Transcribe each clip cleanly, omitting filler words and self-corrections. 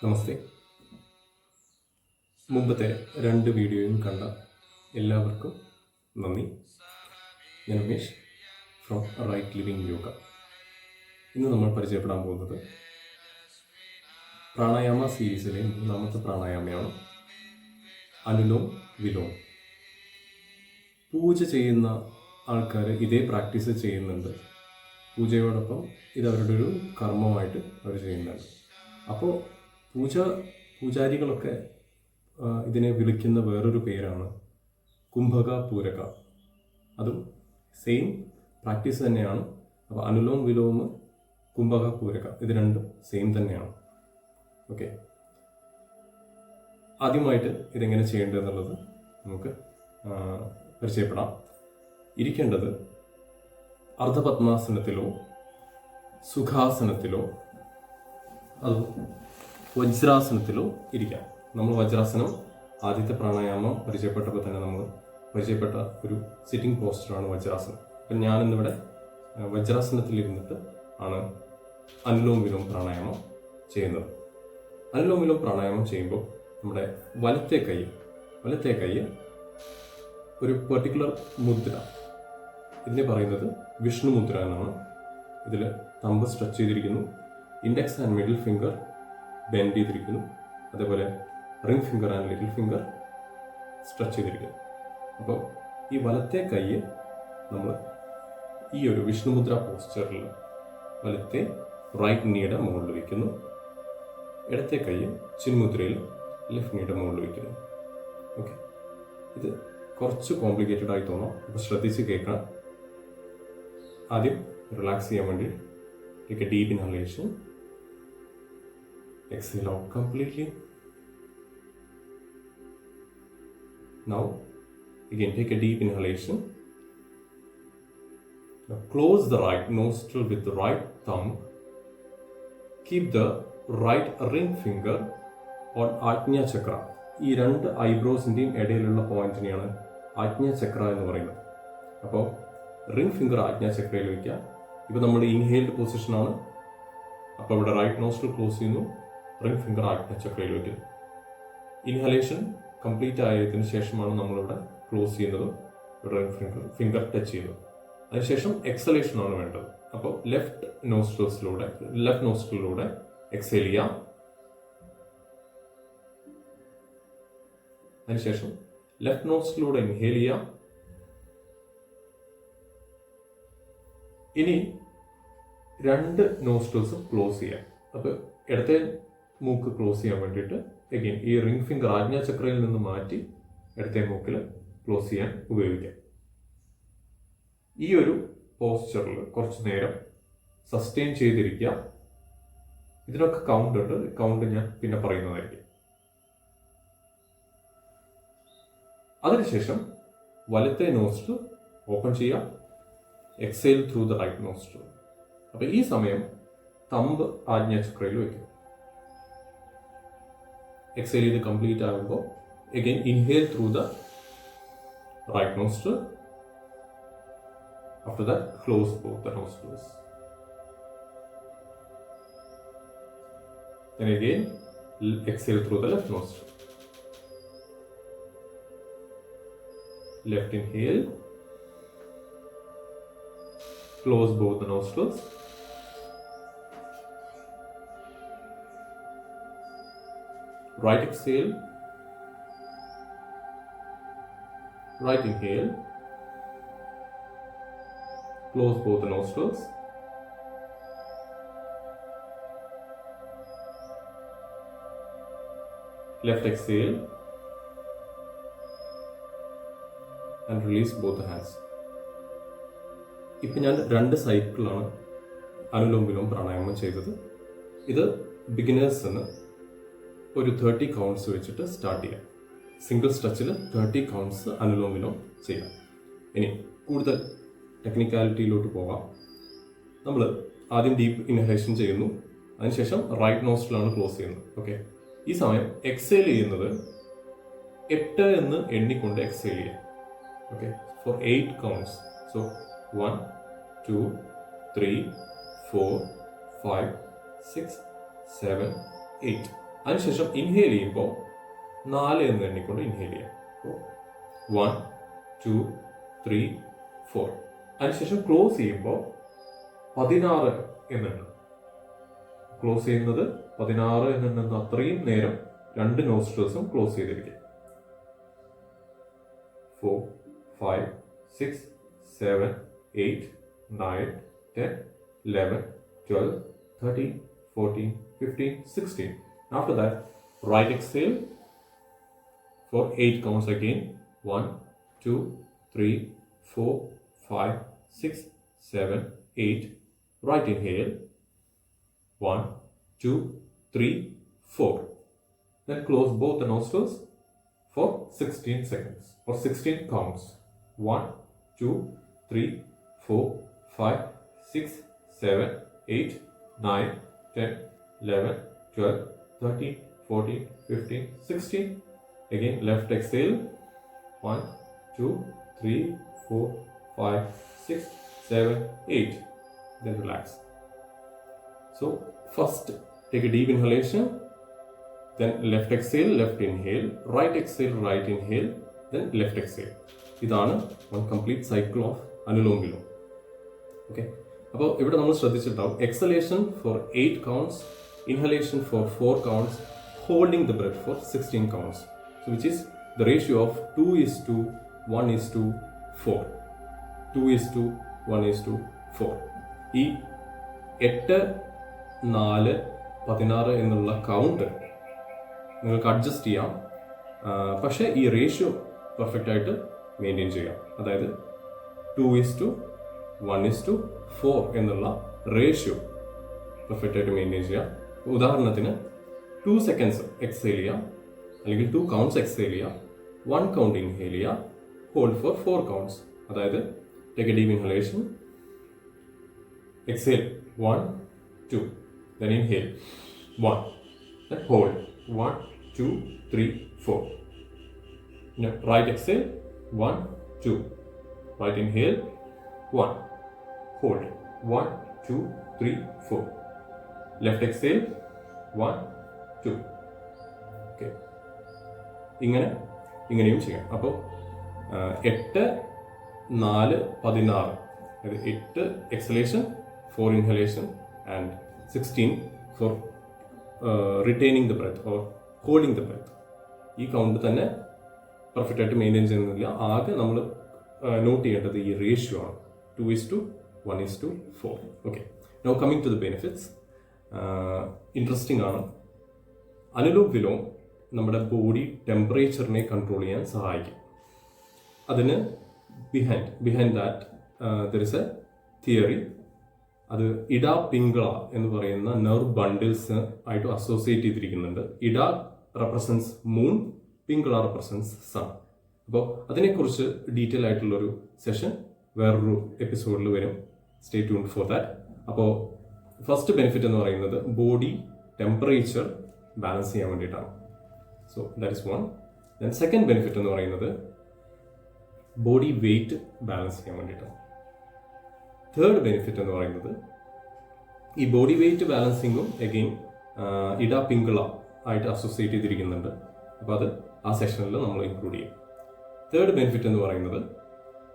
നമസ്തേ. മുമ്പത്തെ 2 വീഡിയോയും കണ്ട എല്ലാവർക്കും നന്ദി. ഞാൻ Umesh from right living yoga. ഇന്ന് നമ്മൾ പരിചയപ്പെടാൻ പോകുന്നത് പ്രാണായാമ സീരീസിലെ 3ാമത്തെ പ്രാണായാമയാണ് അനുലോം വിലോം. പൂജ ചെയ്യുന്ന ആൾക്കാർ ഇതേ പ്രാക്ടീസ് ചെയ്യുന്നുണ്ട്. പൂജയോടൊപ്പം ഇത് അവരുടെ ഒരു കർമ്മമായിട്ട് അവർ ചെയ്യുന്നുണ്ട്. അപ്പോൾ പൂജാരികളൊക്കെ ഇതിനെ വിളിക്കുന്ന വേറൊരു പേരാണ് കുംഭക പൂരക. അതും സെയിം പ്രാക്ടീസ് തന്നെയാണ്. അപ്പോൾ അനുലോം വിലോം, കുംഭക പൂരക ഇത് രണ്ടും സെയിം തന്നെയാണ്. ഓക്കെ, ആദ്യമായിട്ട് ഇതെങ്ങനെ ചെയ്യേണ്ടതെന്നുള്ളത് നമുക്ക് പരിചയപ്പെടാം. ഇരിക്കേണ്ടത് അർദ്ധപത്മാസനത്തിലോ സുഖാസനത്തിലോ അതോ വജ്രാസനത്തിലോ ഇരിക്കാം. നമ്മൾ വജ്രാസനം ആദ്യത്തെ പ്രാണായാമം പരിചയപ്പെട്ടപ്പോൾ തന്നെ നമ്മൾ പരിചയപ്പെട്ട ഒരു സിറ്റിംഗ് പോസ്റ്ററാണ് വജ്രാസനം. അപ്പം ഞാനിന്നിവിടെ വജ്രാസനത്തിലിരുന്നിട്ട് ആണ് അനുലോം വിലോം പ്രാണായാമം ചെയ്യുന്നത്. അനുലോം വിലോം പ്രാണായാമം ചെയ്യുമ്പോൾ നമ്മുടെ വലത്തെ കൈ ഒരു പെർട്ടിക്കുലർ മുദ്ര, ഇതിനെ പറയുന്നത് വിഷ്ണു മുദ്ര എന്നാണ്. ഇതിൽ തമ്പ് സ്ട്രെച്ച് ചെയ്തിരിക്കുന്നു, index and middle finger bend ചെയ്തിരിക്കുന്നു, അതേപോലെ ring finger and little finger stretch ചെയ്തിരിക്കുന്നു. അപ്പോൾ ഈ വലത്തെ കൈ നമ്മൾ ഈ ഒരു വിഷ്ണുമുദ്ര പോസ്ചറിൽ വലത്തെ റൈറ്റ് നീയുടെ മുകളിൽ വയ്ക്കുന്നു. ഇടത്തെ കൈ ചിന്മുദ്രയിൽ ലെഫ്റ്റ് നീയുടെ മുകളിൽ വയ്ക്കുന്നു. ഓക്കെ, ഇത് കുറച്ച് കോംപ്ലിക്കേറ്റഡ് ആയി തോന്നാം. അപ്പോൾ ശ്രദ്ധിച്ച് കേൾക്കണം. ആദ്യം റിലാക്സ് ചെയ്യാൻ വേണ്ടി take a deep inhalation, exhale out completely. Now again take a deep inhalation. Now close the right nostril with the right thumb. Keep the right ring finger on Ajna chakra. ഈ രണ്ട് ഐബ്രോസിൻ്റെയും ഇടയിലുള്ള പോയിന്റിനെയാണ് ആജ്ഞ ചക്ര എന്ന് പറയുന്നത്. അപ്പോൾ ring finger ആജ്ഞ ചക്രയിൽ വയ്ക്കുക. ഇപ്പോൾ നമ്മൾ ഇൻഹെയിൽഡ് പൊസിഷനാണ്. അപ്പോൾ ഇവിടെ റൈറ്റ് നോസ്ട്രിൽ ക്ലോസ് ചെയ്യുന്നു, റിംഗ് ഫിംഗർ ആജ്ഞ ചക്രയിൽ വയ്ക്കുന്നു. ഇൻഹലേഷൻ കംപ്ലീറ്റ് ആയതിനു ശേഷമാണ് നമ്മളിവിടെ ക്ലോസ് ചെയ്യുന്നത്, റിംഗ് ഫിംഗർ ടച്ച് ചെയ്യുന്നത്. അതിനുശേഷം എക്സലേഷൻ ആണ് വേണ്ടത്. അപ്പോൾ ലെഫ്റ്റ് നോസ്ട്രിലൂടെ എക്സേൽ ചെയ്യാം. അതിനുശേഷം ലെഫ്റ്റ് നോസ്ട്രിലൂടെ ഇൻഹേൽ ചെയ്യാം. ഇനി 2 നോസ്ട്രിൽസും ക്ലോസ് ചെയ്യാം. അപ്പോൾ ഇടത്തെ മൂക്ക് ക്ലോസ് ചെയ്യാൻ വേണ്ടിയിട്ട് അഗെയിൻ ഈ റിംഗ് ഫിംഗർ ആജ്ഞാ ചക്രയിൽ നിന്ന് മാറ്റി ഇടത്തെ മൂക്കിൽ ക്ലോസ് ചെയ്യാൻ ഉപയോഗിക്കാം. ഈ ഒരു പോസ്ചറിൽ കുറച്ച് നേരം സസ്റ്റെയിൻ ചെയ്തിരിക്കുക. ഇതിനൊക്കെ കൗണ്ട് ഉണ്ട്. കൗണ്ട് ഞാൻ പിന്നെ പറയുന്നതായിരിക്കും. അതിനുശേഷം വലത്തെ നോസ്ട്രിൽ ഓപ്പൺ ചെയ്യാം. Exhale through the right nostril. അപ്പോൾ ഈ സമയം തമ്പ് ആജ്ഞാ ചക്രയിൽ വയ്ക്കും. എക്സെയിൽ ചെയ്ത് കംപ്ലീറ്റ് ആകുമ്പോൾ again inhale through the right nostril. After that close both the nostrils. Then again exhale through the left nostril. Left inhale. Close both the nostrils. Right exhale. Right inhale. Close both the nostrils. Left exhale. And release both the hands. ഇപ്പം ഞാൻ 2 സൈക്കിളാണ് അനുലോം വിലോം പ്രാണായാമം ചെയ്തത്. ഇത് ബിഗിനേഴ്സിന് ഒരു 30 counts വെച്ചിട്ട് start ചെയ്യാം. Single സ്ട്രെച്ചിൽ 30 counts അനുലോം വിലോം ചെയ്യാം. ഇനി കൂടുതൽ ടെക്നിക്കാലിറ്റിയിലോട്ട് പോകാം. നമ്മൾ ആദ്യം ഡീപ്പ് ഇൻഹലേഷൻ ചെയ്യുന്നു. അതിനുശേഷം റൈറ്റ് നോസ്ട്രിലാണ് ക്ലോസ് ചെയ്യുന്നത്. ഓക്കെ, ഈ സമയം എക്സേൽ ചെയ്യുന്നത് 8 എന്ന് എണ്ണിക്കൊണ്ട് എക്സേൽ ചെയ്യാം. Okay, four 8 counts. സോ 1, 2, 3, 4, 5, 6, 7, 8. അതിനുശേഷം ഇൻഹേൽ ചെയ്യുമ്പോൾ 4 എന്ന് എണ്ണിക്കൊണ്ട് ഇൻഹേൽ ചെയ്യാം. 1 2 3 4. അതിനുശേഷം ക്ലോസ് ചെയ്യുമ്പോൾ 16 എന്നുണ്ട്. ക്ലോസ് ചെയ്യുന്നത് 16 എന്നുണ്ടെന്ന് അത്രയും നേരം 2 നോസ്ട്രൽസും ക്ലോസ് ചെയ്തിരിക്കും. 4 5 6 7 8 9 10 11 12 13 14 15 16. After that, right exhale for 8 counts again. 1 2 3 4 5 6 7 8. Right inhale. 1 2 3 4. Then close both the nostrils for 16 seconds or 16 counts. 1 2 3 4 5 6 7 8 9 10 11 12 13 14 15 16. Again left exhale. 1 2 3 4 5 6 7 8. Then relax. So first take a deep inhalation, then left exhale, left inhale, right exhale, right inhale, then left exhale. ഇതാണ് one complete cycle of Anulom Vilom. Okay, അപ്പോൾ ഇവിടെ നമ്മൾ ശ്രദ്ധിച്ചിട്ടുണ്ടാവും exhalation for 8 counts, inhalation for 4 counts, holding the breath for 16 counts. So which is the ratio of 2:1:4. 2:1:4. ഈ 8 4 16 എന്നുള്ള count നിങ്ങൾക്ക് adjust ചെയ്യാം, പക്ഷേ ഈ റേഷ്യോ പെർഫെക്റ്റ് ആയിട്ട് മെയിൻറ്റെയിൻ ചെയ്യാം. അതായത് 2:1:4 എന്നുള്ള റേഷ്യോ പെർഫെക്റ്റ് ആയിട്ട് മെയിൻറ്റെയിൻ ചെയ്യാം. ഉദാഹരണത്തിന് 2 seconds എക്സേൽ ചെയ്യാം, അല്ലെങ്കിൽ 2 counts എക്സേൽ ചെയ്യാം, 1 count ഇൻഹേൽ ചെയ്യാം, ഹോൾഡ് ഫോർ 4 counts. അതായത് take A deep inhalation, exhale 1 2, then inhale 1, then hold 1 2 3 4. Now right exhale 1 2, right inhale 1, hold 1 2 3 4, left exhale 1 2. Okay, ഇങ്ങനെയും ചെയ്യാം. അപ്പോൾ 8 4 16, അതായത് 8 exhalation, 4 inhalation and 16 for retaining the breath or holding the breath. ഈ count തന്നെ perfect ആയിട്ട് maintain ചെയ്യുന്നില്ല. ആകെ നമ്മൾ നോട്ട് ചെയ്യേണ്ടത് ഈ റേഷ്യോ ആണ്, 2:1:4. Okay, now coming to the benefits. Interesting ആണ്. അനുലോം വിലോം നമ്മുടെ ബോഡി ടെമ്പറേച്ചറിനെ കൺട്രോൾ ചെയ്യാൻ സഹായിക്കും. അതിന് behind that there is a theory. അത് ഇഡ പിംഗള എന്ന് പറയുന്ന നെർവ് ബണ്ടിൽസ് ആയിട്ട് അസോസിയേറ്റ് ചെയ്തിരിക്കുന്നുണ്ട്. Ida represents moon, Pingala represents sun. അപ്പോൾ അതിനെക്കുറിച്ച് ഡീറ്റെയിൽ ആയിട്ടുള്ളൊരു സെഷൻ വേറൊരു എപ്പിസോഡിൽ വരും. Stay tuned for that. അപ്പോൾ ഫസ്റ്റ് ബെനിഫിറ്റ് എന്ന് പറയുന്നത് ബോഡി ടെമ്പറേച്ചർ ബാലൻസ് ചെയ്യാൻ വേണ്ടിയിട്ടാണ്. So that is one. Then second benefit എന്ന് പറയുന്നത് ബോഡി വെയ്റ്റ് ബാലൻസ് ചെയ്യാൻ വേണ്ടിയിട്ടാണ്. തേർഡ് ബെനിഫിറ്റ് എന്ന് പറയുന്നത് ഈ ബോഡി വെയ്റ്റ് ബാലൻസിങ്ങും എഗെയിൻ ഇഡ പിംഗള ആയിട്ട് അസോസിയേറ്റ് ചെയ്തിരിക്കുന്നുണ്ട്. അപ്പോൾ അത് ആ സെഷനിൽ നമ്മൾ ഇൻക്ലൂഡ് ചെയ്യും. തേർഡ് ബെനിഫിറ്റ് എന്ന് പറയുന്നത്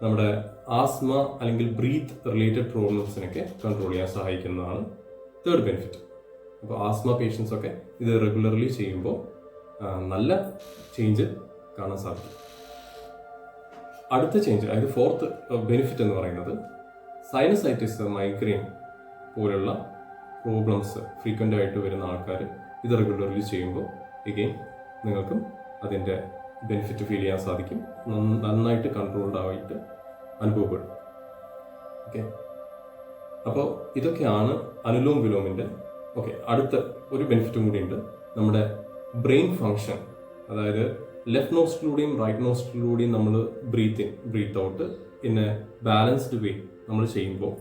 നമ്മുടെ ആസ്മ അല്ലെങ്കിൽ ബ്രീത്ത് റിലേറ്റഡ് പ്രോബ്ലംസിനൊക്കെ കൺട്രോൾ ചെയ്യാൻ സഹായിക്കുന്നതാണ് തേർഡ് ബെനിഫിറ്റ്. അപ്പോൾ ആസ്മ പേഷ്യൻസൊക്കെ ഇത് റെഗുലർലി ചെയ്യുമ്പോൾ നല്ല ചേഞ്ച് കാണാൻ സാധിക്കും. അടുത്ത ചേഞ്ച്, അതായത് ഫോർത്ത് ബെനിഫിറ്റ് എന്ന് പറയുന്നത് സൈനസൈറ്റിസ്, മൈഗ്രെയിൻ പോലുള്ള പ്രോബ്ലംസ് ഫ്രീക്വൻ്റ് ആയിട്ട് വരുന്ന ആൾക്കാർ ഇത് റെഗുലർലി ചെയ്യുമ്പോൾ എഗെയിൻ നിങ്ങൾക്കും അതിൻ്റെ ബെനിഫിറ്റ് ഫീൽ ചെയ്യാൻ സാധിക്കും. നന്നായിട്ട് കൺട്രോൾഡ് ആയിട്ട് അനുഭവപ്പെടും. ഓക്കെ, അപ്പോൾ ഇതൊക്കെയാണ് അനുലോം വിലോമിൻ്റെ. ഓക്കെ, അടുത്ത ഒരു ബെനിഫിറ്റും കൂടിയുണ്ട്. നമ്മുടെ ബ്രെയിൻ ഫങ്ഷൻ, അതായത് ലെഫ്റ്റ് നോസ്റ്റിലൂടെയും റൈറ്റ് നോസ്റ്റിലൂടെയും നമ്മൾ breathe in breathe out in a balanced way നമ്മൾ ചെയ്യുമ്പോൾ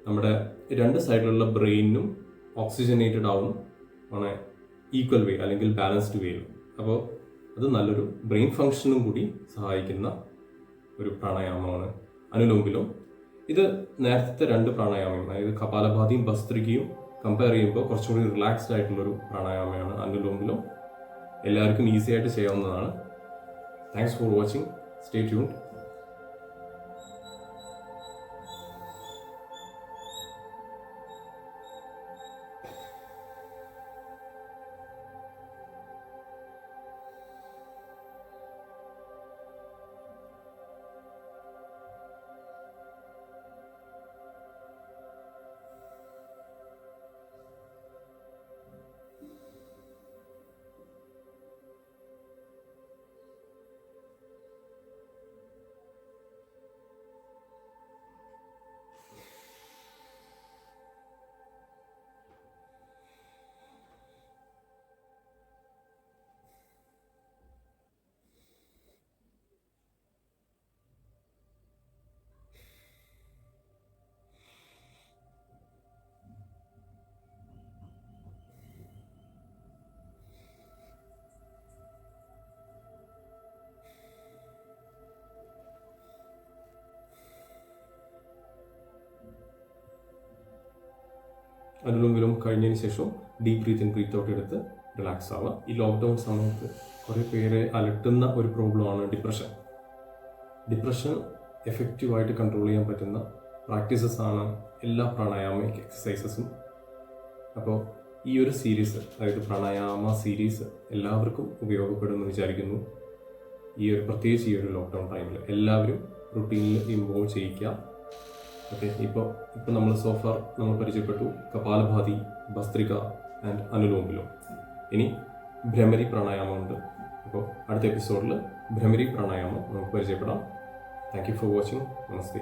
നമ്മുടെ രണ്ട് സൈഡിലുള്ള ബ്രെയിനും ഓക്സിജനേറ്റഡ് ആവും ഓൺ എ ഈക്വൽ വേ അല്ലെങ്കിൽ ബാലൻസ്ഡ് വേയിൽ. അപ്പോൾ അത് നല്ലൊരു ബ്രെയിൻ ഫങ്ഷനും കൂടി സഹായിക്കുന്ന ഒരു പ്രാണായാമമാണ് അനുലോം വിലോം. ഇത് നേരത്തെ രണ്ട് പ്രാണായാമം, അതായത് കപാലഭാതിയും ഭസ്ത്രികയും കമ്പയർ ചെയ്യുമ്പോൾ കുറച്ചുകൂടി റിലാക്സ്ഡ് ആയിട്ടുള്ളൊരു പ്രാണായാമമാണ് അനുലോം വിലോം. എല്ലാവർക്കും ഈസി ആയിട്ട് ചെയ്യാവുന്നതാണ്. Thanks for watching. Stay tuned. Anulom കഴിഞ്ഞതിന് ശേഷം deep breathe in breathe out എടുത്ത് റിലാക്സ് ആവുക. ഈ ലോക്ക്ഡൗൺ സമയത്ത് കുറേ പേരെ അലട്ടുന്ന ഒരു പ്രോബ്ലമാണ് ഡിപ്രഷൻ. ഡിപ്രഷൻ എഫക്റ്റീവായിട്ട് കൺട്രോൾ ചെയ്യാൻ പറ്റുന്ന പ്രാക്ടീസസ് ആണ് എല്ലാ പ്രാണായാമിക് എക്സസൈസസും. അപ്പോൾ ഈ ഒരു സീരീസ്, അതായത് പ്രാണായാമ സീരീസ് എല്ലാവർക്കും ഉപയോഗപ്പെടുമെന്ന് വിചാരിക്കുന്നു. പ്രത്യേകിച്ച് ഈ ഒരു ലോക്ക്ഡൗൺ ടൈമിൽ എല്ലാവരും റുട്ടീനിൽ ഇൻവോൾവ് ചെയ്യിക്കുക. ഓക്കെ, ഇപ്പോൾ നമ്മൾ സോഫാർ നമ്മൾ പരിചയപ്പെട്ടു കപാലഭാതി, ഭസ്ത്രിക ആൻഡ് അനുലോം വിലോം. ഇനി ഭ്രമരി പ്രാണായാമം ഉണ്ട്. അപ്പോൾ അടുത്ത എപ്പിസോഡിൽ ഭ്രമരി പ്രാണായാമം നമുക്ക് പരിചയപ്പെടാം. Thank you for watching. Namaste.